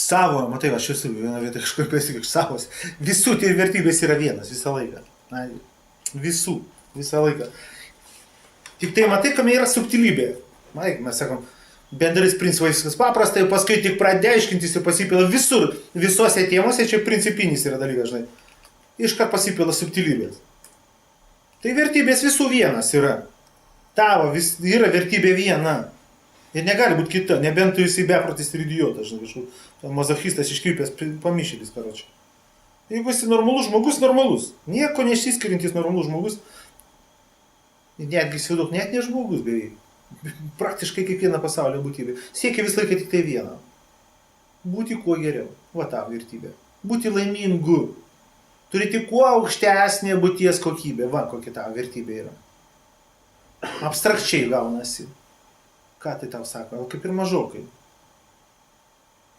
Savo, matai, aš esu viena vieta kažkur pasakyti, savos. Visų tie vertybės yra vienas visą laiką. Na, visų, visą laiką. Tik tai matai, kame yra subtilybė. Matai, mes sakom, bendrais principais viskas paprasta, ir paskui tik pradė aiškintis ir pasipila visur, visose tėmose, čia principinis yra dalykas, žinai. Iškart pasipila subtilybės. Tai vertybės visų vienas yra. Tavo yra vertybė viena. Ir negali būti kita, nebent tu esi beprotis ir idiotas, žinai, kažkoks mazochistas iškrypęs pamišėlis, karočiui. Jeigu esi normalus žmogus, normalus. Nieko neišsiskiriantis normalus žmogus. Netgi įsivaizduok, net ne žmogus beveik. Praktiškai kiekviena pasaulio būtybė. Siekia visą laiką tik tai vieną. Būti kuo geriau. Va ta vertybė. Būti laimingu. Turėti kuo aukštesnė būties kokybė. Va kokia ta vertybė yra. Abstrakčiai gaunasi. Ką tai tau sako? Kaip ir mažokai.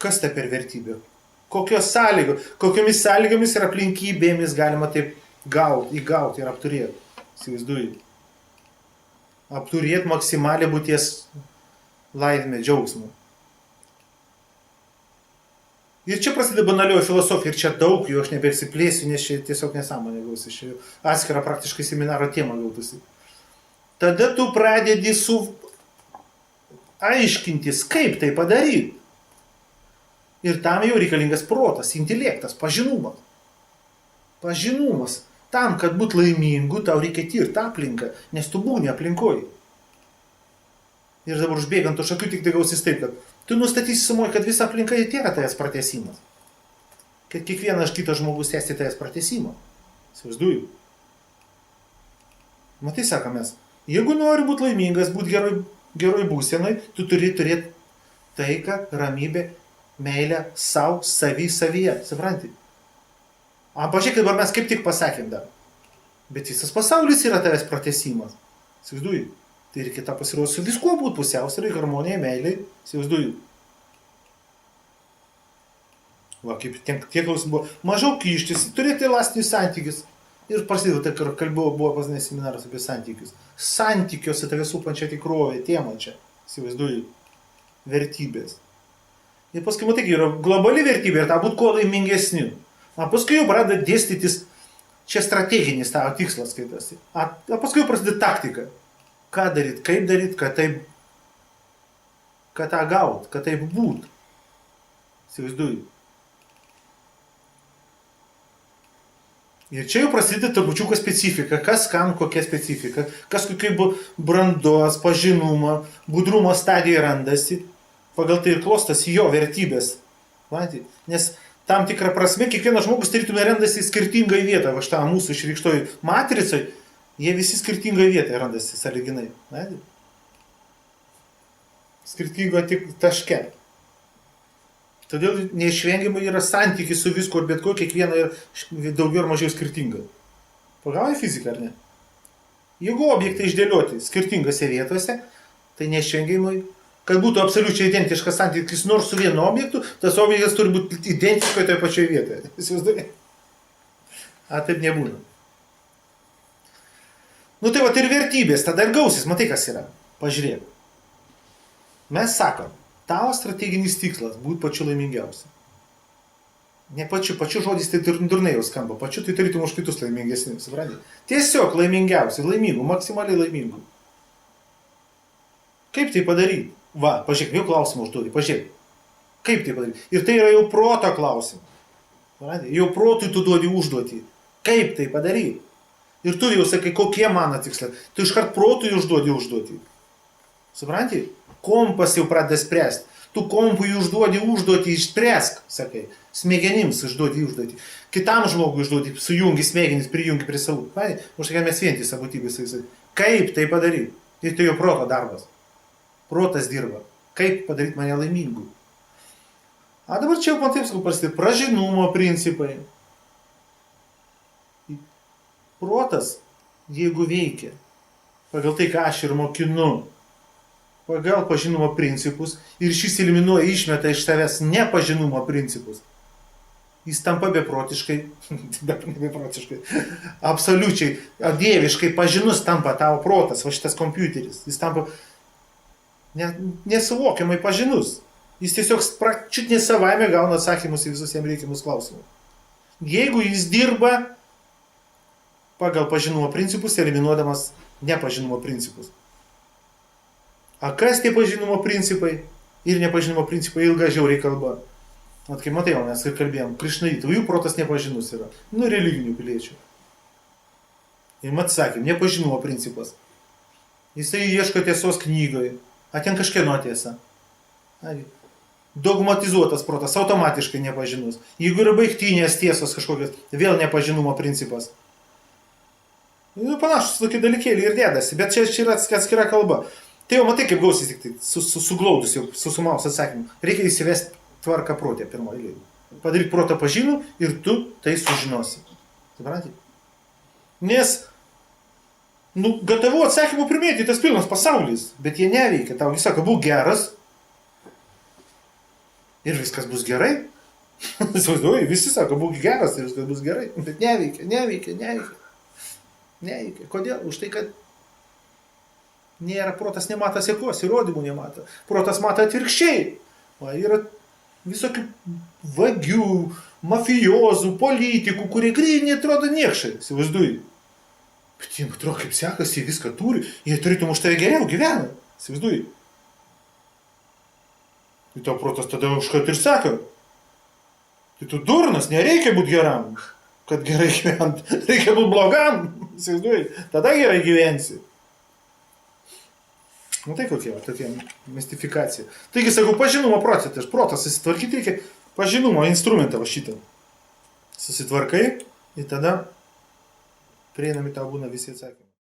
Kas tai per vertybė? Kokios sąlygos? Kokiomis sąlygomis ir aplinkybėmis galima taip įgauti ir apturėti? Įsivaizduoju. Apturėti maksimalią būties laimę, džiaugsmą. Ir čia prasideda banalioji filosofija, ir čia daug jų, aš nebersipleisiu, nes čia tiesiog nesąmonė gausi, čia atskira praktiškai seminaro tema gautusi. Tada tu pradedi aiškintis, kaip tai padaryti. Ir tam jau reikalingas protas, intelektas, pažinumas. Pažinumas. Tam, kad būt laimingu, tau reikia tirti aplinką, nes tu būni aplinkoj. Ir dabar užbėgant už akių tik tai gausis taip, kad tu nustatysi sumoj, kad visa aplinka yra tavęs pratęsimas. Kad kiekvienas kitas žmogus tęsti tavęs pratęsimą. Įsivaizduoju. Matai, sakomės, jeigu nori būti laimingas, būti geroj būsenoj, tu turi turėti taiką, ramybę, meilę savo, savyje. Supranti? Pažiūrėk, dabar mes kaip tik pasakėm dar. Bet visas pasaulis yra tavęs pratęsimas. Įsivaizduoju. Tai reikia tą pasirodyti su viskuo būti pusiausvyrai, harmonijai, meiliai. Įsivaizduoju. Va, kaip tie klausimai buvo. Mažiau kištis, turėti elastinius santykius. Ir prasidėjo, tai kalbėjau, buvo pasinai seminaras apie santykius. Santykiuose tave supančia tikrovė, tema čia. Įsivaizduoju. Vertybės. Ir paskui matai, yra globali vertybė ir tą būti kuo laimingesniu. Paskui jau pradeda dėstytis, čia strateginis tavo tikslas skaitosi. Paskui jau prasideda taktika. Ką daryti, kaip daryti, kad tą gaut, kad taip būt. Įsivaizduoju. Ir čia jau prasideda turbučiuko specifika. Kas kam kokia specifika. Kas kokia brandos, pažinumo, budrumo stadija randasi. Pagal tai ir klostosi jo vertybės. Nes tam tikrą prasme, kiekvienas žmogus tarytume randasi skirtingai vietoje. Va šitą mūsų išreikštoj matricoj, jie visi skirtingai vietoje randasi sąlyginai. Skirtingo tik taške. Todėl neišvengiamai yra santykis su viskuo ir bet ko, kiekviena yra daugiau ar mažiau skirtinga. Pagavai fiziką, ar ne? Jeigu objektai išdėlioti skirtingose vietose, tai neišvengiamai, kad būtų absoliučiai identiškas santykis nors su vienu objektu, tas objektas turi būti identiškoje toje pačioje vietoje. Įsivaizduoji? Taip nebūna. Tai va, ir vertybės, tada ir gausis, matai kas yra. Pažiūrėk. Mes sakom, tavo strateginis tikslas būti pačiu laimingiausiu. Ne pačiu žodis tai durnai jau skamba, pačiu tai tarytum už kitus laimingesnius, supranti? Tiesiog laimingiausiu, laimingų, maksimaliai laimingų. Kaip tai padaryti? Va, pažiūrėk, jau klausimą užduodi, pažiūrėk. Kaip tai padaryti? Ir tai yra jau proto klausimas. Jau protui tu duodi užduotį. Kaip tai padaryti? Ir tu jau sakai, kokie mano tikslai. Tu iškart protui užduodi užduotį. Supranti? Kompas jau pradeda spręsti. Tu kompui užduodi užduotį, išspręsk, sakai. Smegenims užduodi užduotį. Kitam žmogui užduodi, sujungi smegenis, prijungi prie savų. Už tai mes vientisą būtybę sakai. Kaip tai padaryti? Ir tai jau proto darbas. Protas dirba. Kaip padaryti mane laimingu? Dabar čia jau man taip sakau prasidė. Pražinumo principai. Protas, jeigu veikia, pagal tai, ką aš ir mokinu, pagal pažinumo principus, ir šis eliminuoja, išmeta iš savęs nepažinumo principus, jis tampa beprotiškai, absoliučiai, dieviškai pažinus tampa tavo protas, va šitas kompiuteris, jis tampa nesuvokiamai pažinus. Jis tiesiog čiut ne savaime gauna atsakymus į visus jam reikiamus klausimus. Jeigu jis dirba pagal pažinumo principus, eliminuodamas nepažinumo principus. A kas tie pažinumo principai ir nepažinumo principai ilga žiauriai kalba. Mat, kaip matai, mes ir kalbėjom, krišnaitų, jų protas nepažinus yra. Nu, religinių piliečių. Ir mat sakėm, nepažinumo principas. Jisai ieško tiesos knygoje, a ten kažkieno tiesa. Dogmatizuotas protas, automatiškai nepažinus. Jeigu yra baigtinės tiesos kažkokios, vėl nepažinumo principas. Nu, panašus tokie dalykėliai ir dėdasi, bet čia yra atskira kalba. Tai jau matai, kaip gausis tik tai, suglaudus jau, susumavus atsakymą. Reikia įsivesti tvarką protę pirmoje eilėje. Padaryk protą pažinų ir tu tai sužinosi. Suprantate? Nes, nu, gatavų atsakymų primėti, tas pilnas pasaulis, bet jie neveikia. Tau jis sako, būk geras ir viskas bus gerai. Visi sako, būk geras ir viskas bus gerai, bet neveikia. Kodėl? Už tai, kad nėra, protas nemato sekos, įrodymų nemato. Protas mato atvirkščiai. Va, yra visokių vagių, mafijozų, politikų, kurie gryniai atrodo niekšai, įsivaizduoji. Bet jiems atrodo, kaip sekasi, jie viską turi, jie tarytum už tai geriau gyvena, įsivaizduoji. Tai tau protas tada užkat ir sako, tai tu durnas, nereikia būti geram, kad gerai gyvent, reikia būti blogam, įsivaizduoji, tada gerai gyvensi. Nu tai kokia mistifikacija. Taigi, sakau, pažinumo procesas, protas susitvarkyti reikia, pažinumo instrumentą va šitą. Susitvarkai ir tada prieinami tau būna visi atsakymai.